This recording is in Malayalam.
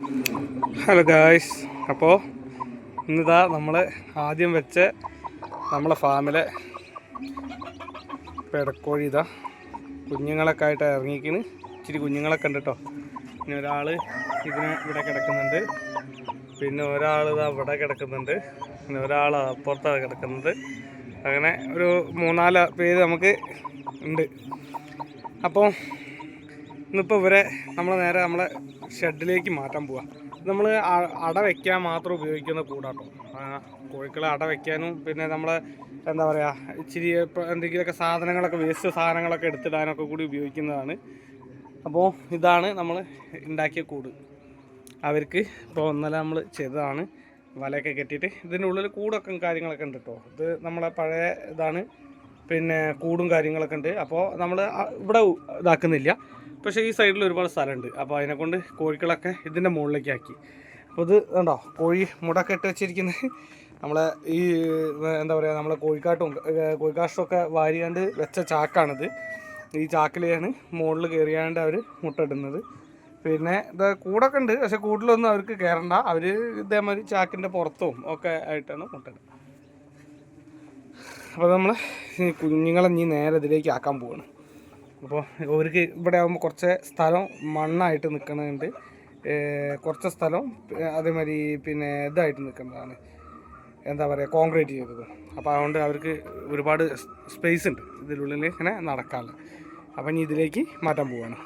ഹലോ ഗായ്സ്, അപ്പോൾ ഇന്നിതാ നമ്മൾ ആദ്യം വെച്ച നമ്മളെ ഫാമിലെ പെടക്കോഴി ഇതാ കുഞ്ഞുങ്ങളൊക്കെ ആയിട്ട് ഇറങ്ങിക്കണ്. ഇച്ചിരി കുഞ്ഞുങ്ങളൊക്കെ ഉണ്ട് കേട്ടോ. പിന്നെ ഒരാൾ ഇവിടെ കിടക്കുന്നുണ്ട്, പിന്നെ ഒരാൾ ഇതാ ഇവിടെ കിടക്കുന്നുണ്ട്, പിന്നെ ഒരാൾ അപ്പുറത്താണ് കിടക്കുന്നത്. അങ്ങനെ ഒരു 3-4 പേര് നമുക്ക് ഉണ്ട്. അപ്പോൾ ഇന്നിപ്പോൾ ഇവരെ നമ്മൾ നേരെ നമ്മളെ ഷെഡിലേക്ക് മാറ്റാൻ പോവാം. നമ്മൾ അട വയ്ക്കാൻ മാത്രം ഉപയോഗിക്കുന്ന കൂടാട്ടോ. കോഴിക്കളെ അട വയ്ക്കാനും പിന്നെ നമ്മളെ എന്താ പറയുക ഇച്ചിരി എന്തെങ്കിലുമൊക്കെ സാധനങ്ങളൊക്കെ വേസ്റ്റ് സാധനങ്ങളൊക്കെ എടുത്തിടാനൊക്കെ കൂടി ഉപയോഗിക്കുന്നതാണ്. അപ്പോൾ ഇതാണ് നമ്മൾ ഉണ്ടാക്കിയ കൂട്. അവർക്ക് ഇപ്പോൾ ഇന്നലെ നമ്മൾ ചെയ്തതാണ്. വലയൊക്കെ കെട്ടിയിട്ട് ഇതിൻ്റെ ഉള്ളിൽ കൂടൊക്കെ കാര്യങ്ങളൊക്കെ ഉണ്ട് കേട്ടോ. ഇത് നമ്മളെ പഴയ ഇതാണ്, പിന്നെ കൂടും കാര്യങ്ങളൊക്കെ ഉണ്ട്. അപ്പോൾ നമ്മൾ ഇവിടെ ഇതാക്കുന്നില്ല, പക്ഷേ ഈ സൈഡിൽ ഒരുപാട് സ്ഥലമുണ്ട്. അപ്പോൾ അതിനെക്കൊണ്ട് കോഴികളൊക്കെ ഇതിൻ്റെ മുകളിലേക്ക് ആക്കി. അപ്പോൾ ഇത് കണ്ടോ, കോഴി മുടക്കെ ഇട്ട് വെച്ചിരിക്കുന്നത് നമ്മളെ ഈ എന്താ പറയുക നമ്മളെ കോഴിക്കാഷ്ടമൊക്കെ വാരിയാണ്ട് വെച്ച ചാക്കാണിത്. ഈ ചാക്കിലെയാണ് മുകളിൽ കയറിയാണ്ട് അവർ മുട്ടയിടുന്നത്. പിന്നെ ഇത് കൂടൊക്കെ ഉണ്ട്, പക്ഷേ കൂട്ടിലൊന്നും അവർക്ക് കയറണ്ട. അവർ ഇതേമാതിരി ചാക്കിൻ്റെ പുറത്തും ഒക്കെ ആയിട്ടാണ് മുട്ടയിടുന്നത്. അപ്പോൾ നമ്മൾ കുഞ്ഞുങ്ങളെ ഇനി നേരെ ഇതിലേക്ക് ആക്കാൻ പോവാണ്. അപ്പോൾ അവർക്ക് ഇവിടെ ആകുമ്പോൾ കുറച്ച് സ്ഥലം മണ്ണായിട്ട് നിൽക്കുന്നുണ്ട്, കുറച്ച് സ്ഥലം അതേമാതിരി പിന്നെ ഇതായിട്ട് നിൽക്കുന്നതാണ്, എന്താ പറയുക കോൺക്രീറ്റ് ചെയ്തത്. അപ്പോൾ അതുകൊണ്ട് അവർക്ക് ഒരുപാട് സ്പേസ് ഉണ്ട് ഇതിനുള്ളിൽ ഇങ്ങനെ നടക്കാനുള്ള. അപ്പം ഇനി ഇതിലേക്ക് മാറ്റാൻ പോവാണ്.